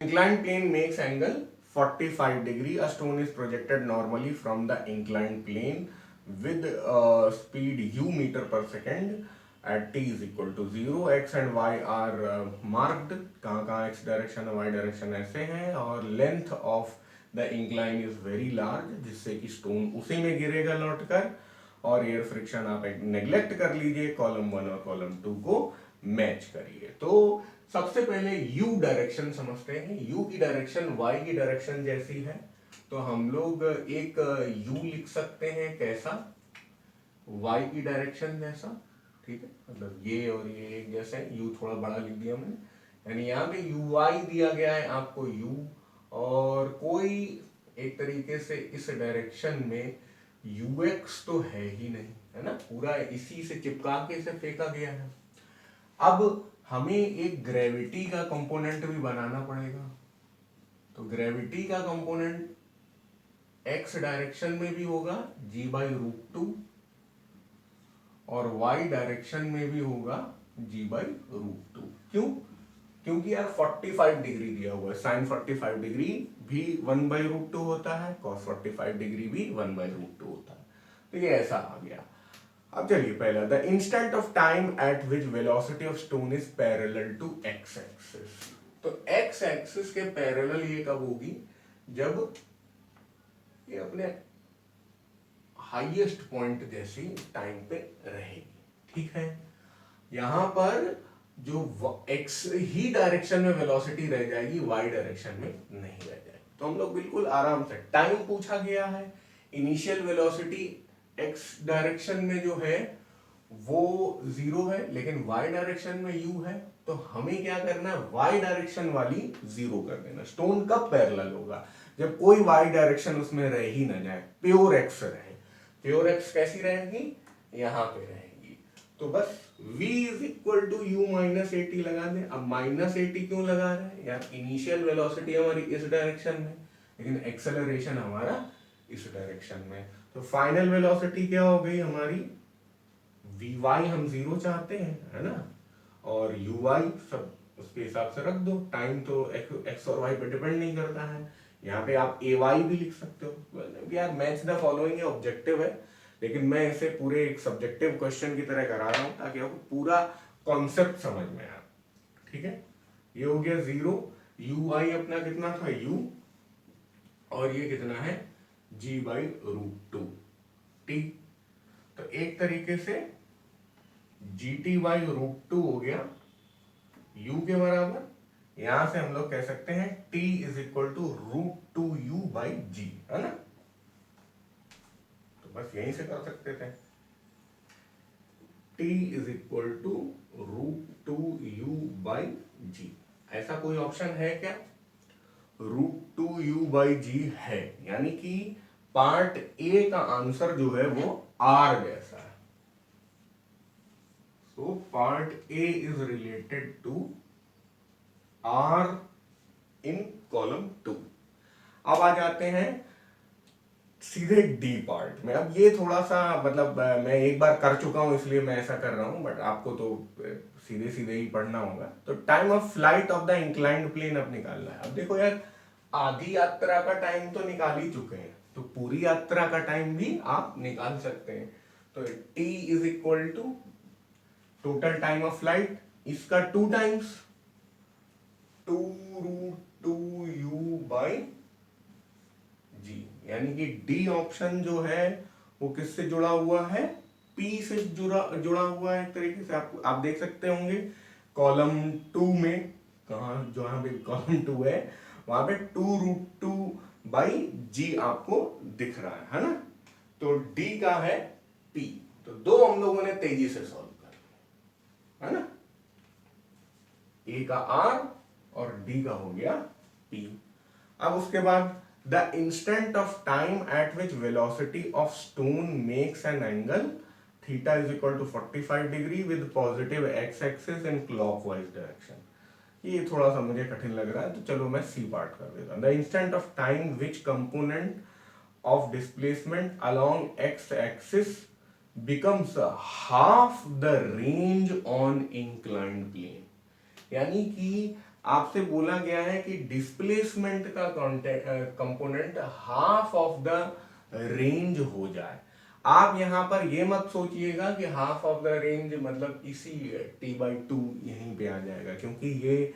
Inclined plane makes angle 45 degree. A stone is projected normally from the inclined plane with speed u meter per second at t is equal to 0. X and y are marked. कहाँ कहाँ x direction है y direction ऐसे हैं, और length of the incline is very large, जिससे कि stone उसी में गिरेगा लौट कर, और एयर फ्रिक्शन आप नेग्लेक्ट कर लीजिए, कॉलम 1 और कॉलम 2 को मैच करिए। तो सबसे पहले u डायरेक्शन समझते हैं। u की डायरेक्शन y की डायरेक्शन जैसी है, तो हम लोग एक u लिख सकते हैं कैसा, y की डायरेक्शन जैसा, ठीक है, मतलब ये और ये एक जैसे है। u थोड़ा बड़ा लिख दिया मैंने, यानी यहाँ पे uy दिया गया है आपको u, और कोई एक तरीके से इस डायरेक्शन में ux तो है ही नहीं, है ना, पूरा इसी से चिपका के इसे फेंका गया है। अब हमें एक ग्रेविटी का कंपोनेंट भी बनाना पड़ेगा, तो ग्रेविटी का कंपोनेंट एक्स डायरेक्शन में भी होगा g/√2, और y डायरेक्शन में भी होगा g/√2। क्यों? क्योंकि यार 45 डिग्री दिया हुआ है, साइन 45 डिग्री भी 1/√2 होता है, कॉस 45 डिग्री भी 1/√2 होता है, तो ये ऐसा आ गया। अब चलिए पहला, the instant of time at which velocity of stone is parallel to x axis. तो एक्स एक्सिस के पैरेलल ये कब होगी, जब ये अपने हाईएस्ट पॉइंट जैसी टाइम पे रहेगी, ठीक है। यहां पर जो एक्स ही डायरेक्शन में वेलोसिटी रह जाएगी, वाई डायरेक्शन में नहीं रह जाएगी। तो हम लोग बिल्कुल आराम से, टाइम पूछा गया है, इनिशियल वेलोसिटी एक्स डायरेक्शन में जो है वो 0 है, लेकिन y डायरेक्शन में u है, तो हमें क्या करना है, y डायरेक्शन वाली 0 कर देना। स्टोन कब पैरेलल होगा, जब कोई y डायरेक्शन उसमें रह ही ना जाए, प्योर x रहे। प्योर x कैसी रहेगी, यहां पे रहेगी। तो बस v is equal to u minus a t लगा दें। अब माइनस ए टी क्यों लगा रहे हैं यार, इनिशियल वेलोसिटी हमारी इस डायरेक्शन में, लेकिन एक्सेलरेशन हमारा इस डायरेक्शन में, तो फाइनल वेलोसिटी क्या हो गई हमारी, vy हम 0 चाहते हैं, है ना, और uy सब उसके हिसाब से रख दो, टाइम तो x और y पे डिपेंड नहीं करता है। यहाँ पे आप ay भी लिख सकते हो यार, मैच द फॉलोइंग ऑब्जेक्टिव है, लेकिन मैं इसे पूरे एक सब्जेक्टिव क्वेश्चन की तरह करा रहा हूँ ताकि आपको पूरा कॉन्सेप्ट समझ में आए, ठीक है। ये हो गया 0, uy अपना कितना था u, और ये कितना है g/√2 t। तो एक तरीके से GT/√2 हो गया u के बराबर। यहां से हम लोग कह सकते हैं t is equal to √2u/g, है ना, तो बस यहीं से कर सकते थे, t is equal to √2u/g। ऐसा कोई ऑप्शन है क्या, √2u/g है, यानी कि पार्ट ए का आंसर जो है वो आर जैसा है। So part A is related to R in column 2। अब आ जाते हैं सीधे डी पार्ट में। अब ये थोड़ा सा मतलब मैं एक बार कर चुका हूं इसलिए मैं ऐसा कर रहा हूं, बट आपको तो सीधे सीधे ही पढ़ना होगा। तो time of flight of the inclined plane अब निकालना है। अब देखो यार, आधी यात्रा का टाइम तो निकाल ही चुके हैं, तो पूरी यात्रा का टाइम भी आप निकाल सकते हैं। तो t is equal to total time of flight, इसका 2 टाइम्स 2√2u/g, यानी कि डी ऑप्शन जो है वो किससे जुड़ा हुआ है, p से जुड़ा हुआ है। एक तरीके से आप देख सकते होंगे कॉलम 2 में, कहा जहां पे कॉलम 2 है वहां पे 2√2/g आपको दिख रहा है ना। तो d का है p, तो दो हम लोगों ने तेजी से सॉल्व, है ना, ए का आर और डी का हो गया पी। अब उसके बाद the instant of time at which velocity of stone makes an angle theta is equal to 45 degree with positive x axis in clockwise direction. ये थोड़ा सा मुझे कठिन लग रहा है, तो चलो मैं सी पार्ट कर देता हूं। The instant of time which component of displacement along x axis becomes half the range on inclined plane, यानी कि आपसे बोला गया है कि डिस्प्लेसमेंट का component half of the range हो जाए। आप यहां पर ये मत सोचिएगा कि हाफ ऑफ द रेंज मतलब इसी t/2 यहीं पे आ जाएगा, क्योंकि ये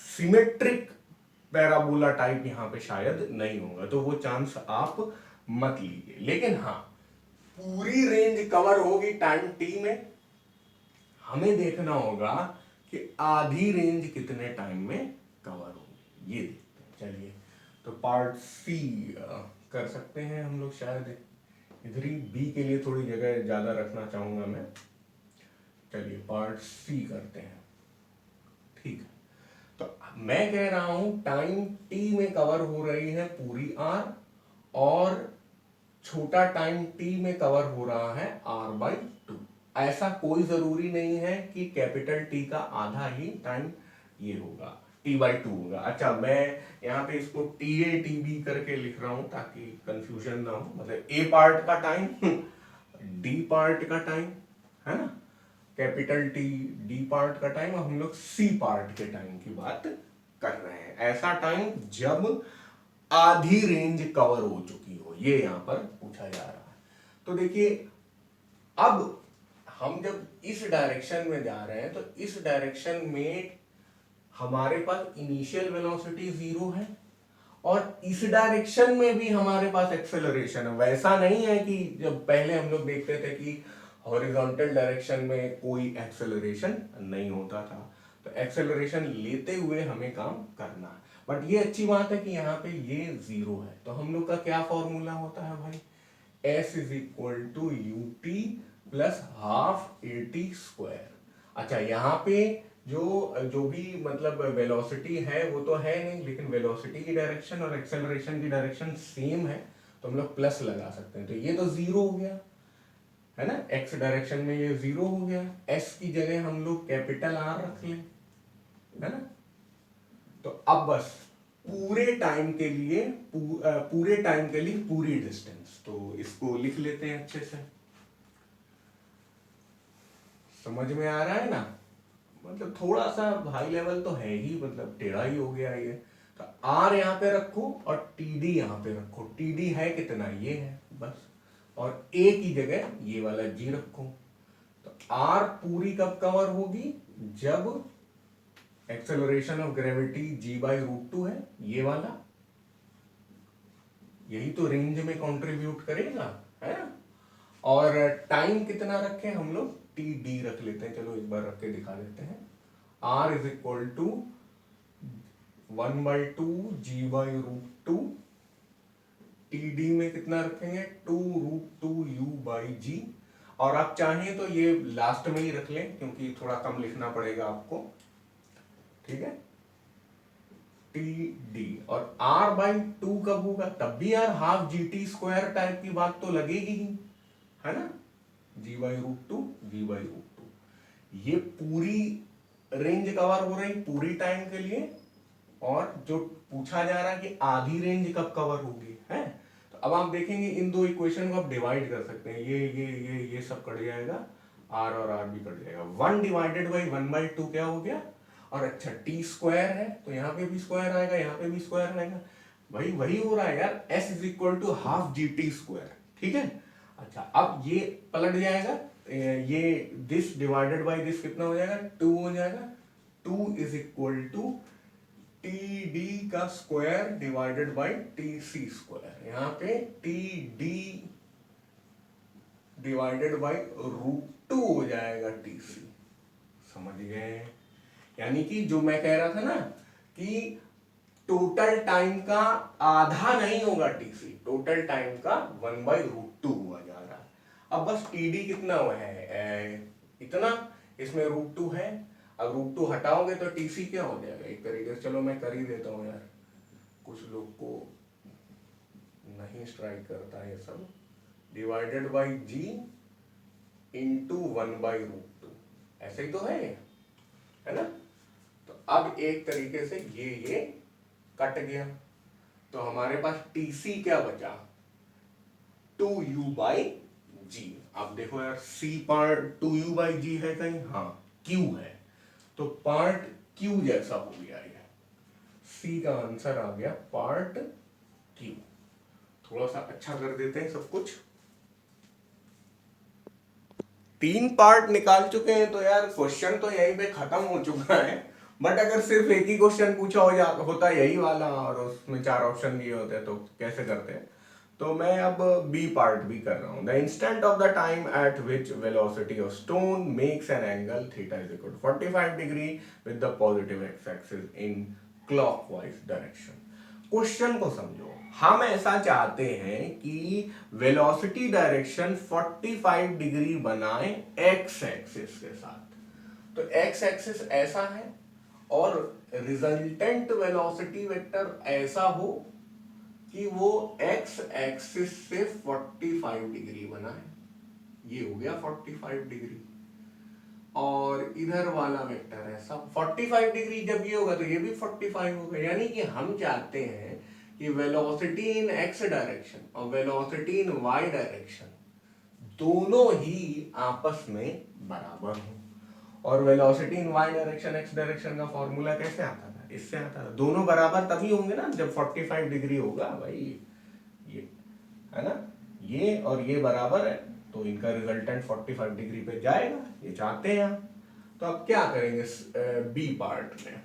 सिमेट्रिक पैराबोला टाइप यहां पे शायद नहीं होगा, तो वो चांस आप मत लीजिए। लेकिन हाँ, पूरी रेंज कवर होगी टाइम t में। हमें देखना होगा कि आधी रेंज कितने टाइम में कवर होगी, ये देखते हैं। चलिए, तो पार्ट सी कर सकते हैं हम लोग। शायद इधर ही बी के लिए थोड़ी जगह ज्यादा रखना चाहूंगा मैं। चलिए पार्ट सी करते हैं। ठीक है, तो मैं कह रहा हूं टाइम टी में कवर हो रही है पूरी आर, और छोटा टाइम टी में कवर हो रहा है r/2। ऐसा कोई जरूरी नहीं है कि कैपिटल टी का आधा ही टाइम ये होगा, t/2 होगा। अच्छा, मैं यहाँ पे इसको TA/TB करके लिख रहा हूं ताकि कंफ्यूजन ना हो। मतलब ए पार्ट का टाइम, डी पार्ट का टाइम, है ना, कैपिटल टी डी पार्ट का टाइम, और हम लोग सी पार्ट के टाइम की बात कर रहे हैं। ऐसा टाइम जब आधी रेंज कवर हो चुकी हो, ये यहां पर पूछा जा रहा है। तो देखिए, अब हम जब इस डायरेक्शन में जा रहे हैं, तो इस डायरेक्शन में हमारे पास इनिशियल वेलोसिटी 0 है, और इस डायरेक्शन में भी हमारे पास एक्सेलरेशन है। वैसा नहीं है कि जब पहले हम लोग देखते थे कि हॉरिजॉन्टल डायरेक्शन में कोई एक्सेलरेशन नहीं होता था, तो एक्सेलरेशन लेते हुए हमें काम करना है। बट ये अच्छी बात है कि यहाँ पे ये 0 है, तो हम लोग का क्या फॉर्मूला होता है भाई, S is equal to UT plus half AT²। अच्छा, यहाँ पे जो जो भी मतलब वेलोसिटी है वो तो है नहीं, लेकिन वेलोसिटी की डायरेक्शन और एक्सेलरेशन की डायरेक्शन सेम है, तो हम लोग प्लस लगा सकते हैं। तो ये तो 0 हो गया, है ना, एक्स डायरेक्शन में ये 0 हो गया। एस की जगह हम लोग कैपिटल R रख लें, है ना। तो अब बस पूरे टाइम के लिए पूरी डिस्टेंस, तो इसको लिख लेते हैं अच्छे से। समझ में आ रहा है ना, मतलब थोड़ा सा हाई लेवल तो है ही, मतलब टेढ़ा ही हो गया ये। तो आर यहाँ पे रखो और टीडी यहाँ पे रखो। टीडी है कितना, ये है बस, और ए की जगह ये वाला जी रखो। तो आर पूरी कब कवर होगी, जब एक्सेलरेशन ऑफ ग्रेविटी g/√2 है, ये वाला, यही तो रेंज में कंट्रीब्यूट करेगा, है ना। और टाइम कितना रखें हम लोग, टी डी रख लेते हैं। चलो एक बार रख के दिखा देते हैं। R is equal to 1/2 g/√2। TD में कितना रखेंगे, 2√2u/g। और आप चाहें तो ये लास्ट में ही रख लें, क्योंकि थोड़ा कम लिखना पड़ेगा आपको, ठीक है। TD और R/2 कब होगा, तब भी यार हाफ GT² टाइप की बात तो लगेगी ही, है ना। g/√2 ये पूरी रेंज कवर हो रही पूरी टाइम के लिए, और जो पूछा जा रहा है कि आधी रेंज कब कवर होगी, है। तो अब आप देखेंगे इन दो इक्वेशन को आप डिवाइड कर सकते हैं। ये सब कट जाएगा, R और R भी कट जाएगा। 1 डिवाइडेड बाई 1/2 क्या हो गया, और अच्छा t² है तो यहाँ पे भी स्क्वायर आएगा, यहाँ पे भी स्क्वायर आएगा, वही हो रहा है यार, S is equal to half GT², ठीक है। अच्छा, अब ये पलट जाएगा, ये दिस डिवाइडेड बाई दिस कितना हो जाएगा, 2 हो जाएगा। 2 इज इक्वल टू TD का स्क्वायर डिवाइडेड बाई TC²। यहाँ पे TD डिवाइडेड बाई √2 हो जाएगा TC। समझ गए, यानी कि जो मैं कह रहा था ना कि टोटल टाइम का आधा नहीं होगा TC, टोटल टाइम का 1/√2 हुआ जा रहा है। अब बस TD कितना हुआ है, इतना, इसमें √2 है। अब √2 हटाओगे तो TC क्या हो जाएगा एक तरीके से, चलो मैं कर ही देता हूँ यार, कुछ लोग को नहीं स्ट्राइक करता है ये सब, डिवाइडेड बाई G इंटू 1/√2, ऐसे ही तो है ना। तो अब एक तरीके से ये कट गया, तो हमारे पास TC क्या बचा, 2u/g। अब देखो यार, C पार्ट 2u/g है कहीं, हाँ Q है, तो पार्ट क्यू जैसा हो गया ये। सी का आंसर आ गया पार्ट क्यू। थोड़ा सा अच्छा कर देते हैं सब कुछ। 3 पार्ट निकाल चुके हैं तो यार क्वेश्चन तो यहीं पे खत्म हो चुका है। बट अगर सिर्फ एक ही क्वेश्चन पूछा होता यही वाला और उसमें 4 ऑप्शन दिए होते तो कैसे करते हैं। तो मैं अब बी पार्ट भी कर रहा हूं। The instant of the time at which velocity of stone makes an angle theta is equal to 45 degree with the positive x axis in clockwise direction. Question को समझो। हम ऐसा चाहते हैं कि वेलोसिटी डायरेक्शन 45 डिग्री बनाए एक्स एक्सिस के साथ। तो एक्स एक्सिस ऐसा है और रिजल्टेंट वेलोसिटी वेक्टर ऐसा हो कि वो एक्स एक्सिस से 45 डिग्री बनाए। ये हो गया 45 डिग्री। और इधर वाला वेक्टर ऐसा 45 डिग्री जब ये होगा तो ये भी 45 होगा। यानी कि हम चाहते हैं कि वेलोसिटी इन एक्स डायरेक्शन और वेलोसिटी इन वाई डायरेक्शन दोनों ही आपस में बराबर हो। और velocity in y direction x direction का फॉर्मूला कैसे आता था? इससे आता था। दोनों बराबर तभी होंगे ना जब 45 डिग्री होगा भाई। ये है ना, ये और ये बराबर है तो इनका रिजल्टेंट 45 डिग्री पे जाएगा। ये चाहते हैं हम। तो अब क्या करेंगे बी पार्ट में?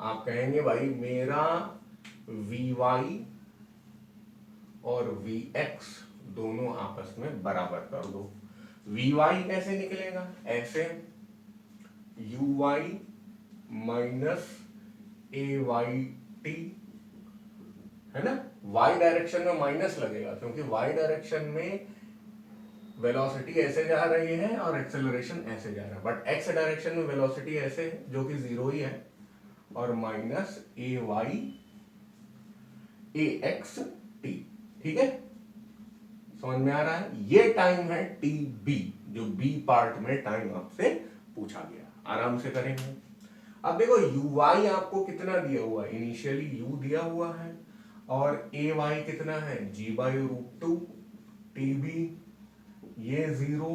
आप कहेंगे भाई मेरा Vy और Vx दोनों आपस में बराबर कर दो। Vy कैसे निकलेगा? ऐसे Uy माइनस AYT है ना। y डायरेक्शन में माइनस लगेगा क्योंकि y डायरेक्शन में वेलोसिटी ऐसे जा रही है और एक्सेलरेशन ऐसे जा रहा है। बट x डायरेक्शन में वेलोसिटी ऐसे है जो कि 0 ही है और माइनस AY AXT। ठीक है, समझ में आ रहा है? ये टाइम है TB जो बी पार्ट में टाइम आपसे पूछा गया। आराम से करेंगे। अब देखो Uy आपको कितना दिया हुआ है? इनिशियली U दिया हुआ है और AY कितना है? G/√2 TB, ये 0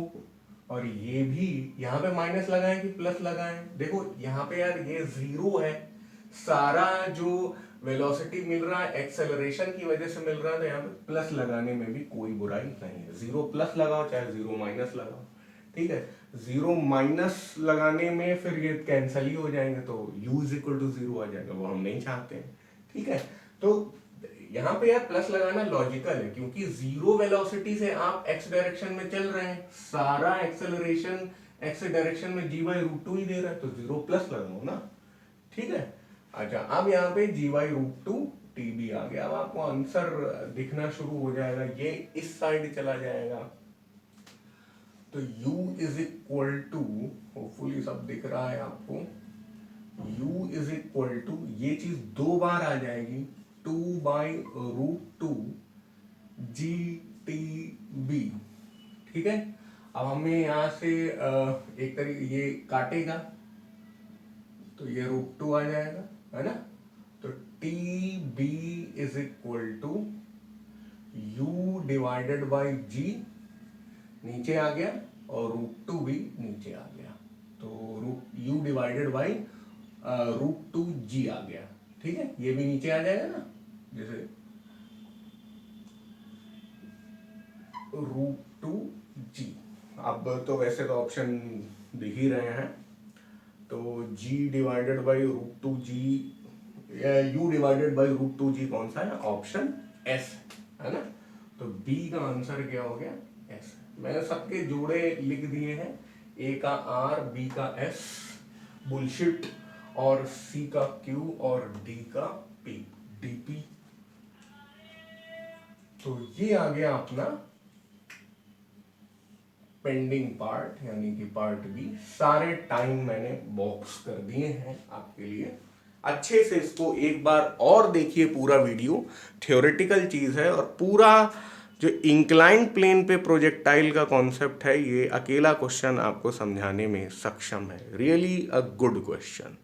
और ये भी यहाँ पे माइनस लगाएं कि प्लस लगाएं? देखो यहाँ पे यार ये 0 है। सारा जो वेलोसिटी मिल रहा है एक्सेलरेशन की वजह से मिल रहा है तो यहाँ पे प्लस लगाने में भी कोई बुराई नहीं है। 0 प्लस लगाओ चाहे 0 माइनस लगाओ। ठीक है, 0 माइनस लगाने में फिर ये कैंसिल ही हो जाएंगे तो u इज इक्वल टू 0 आ जाएगा। वो हम नहीं चाहते हैं। ठीक है, तो यहाँ पे यार प्लस लगाना लॉजिकल है क्योंकि 0 वेलोसिटी से आप x डायरेक्शन में चल रहे हैं। सारा एक्सेलरेशन x डायरेक्शन में G/√2 ही दे रहा है तो 0 प्लस लगाओ ना। ठीक है, अच्छा अब यहाँ पे G/√2 TB आ गया। अब आपको आंसर दिखना शुरू हो जाएगा। ये इस साइड चला जाएगा तो u is equal to, hopefully सब दिख रहा है आपको, u इज इक्वल टू ये चीज 2 बार आ जाएगी 2/√2 GTB। ठीक है, अब हमें यहां से एक तरीके ये काटेगा तो ये √2 आ जाएगा, है ना। तो TB is equal to u divided by g, नीचे आ गया और √2 भी नीचे आ गया तो u डिवाइडेड बाई √2g आ गया। ठीक है, ये भी नीचे आ जाएगा ना, जैसे √2g। अब तो वैसे तो ऑप्शन दिख ही रहे हैं तो g डिवाइडेड बाई √2g या u डिवाइडेड बाई √2g कौन सा है? ऑप्शन S है ना। तो b का आंसर क्या हो गया? S। मैंने सबके जोड़े लिख दिए हैं, A का R, B का S बुलशिट और C का Q और D का P DP। तो ये आ गया अपना पेंडिंग पार्ट यानी कि पार्ट बी। सारे टाइम मैंने बॉक्स कर दिए हैं आपके लिए। अच्छे से इसको एक बार और देखिए पूरा वीडियो। थ्योरेटिकल चीज है और पूरा जो इंक्लाइंड प्लेन पे प्रोजेक्टाइल का कॉन्सेप्ट है ये अकेला क्वेश्चन आपको समझाने में सक्षम है। Really a good question.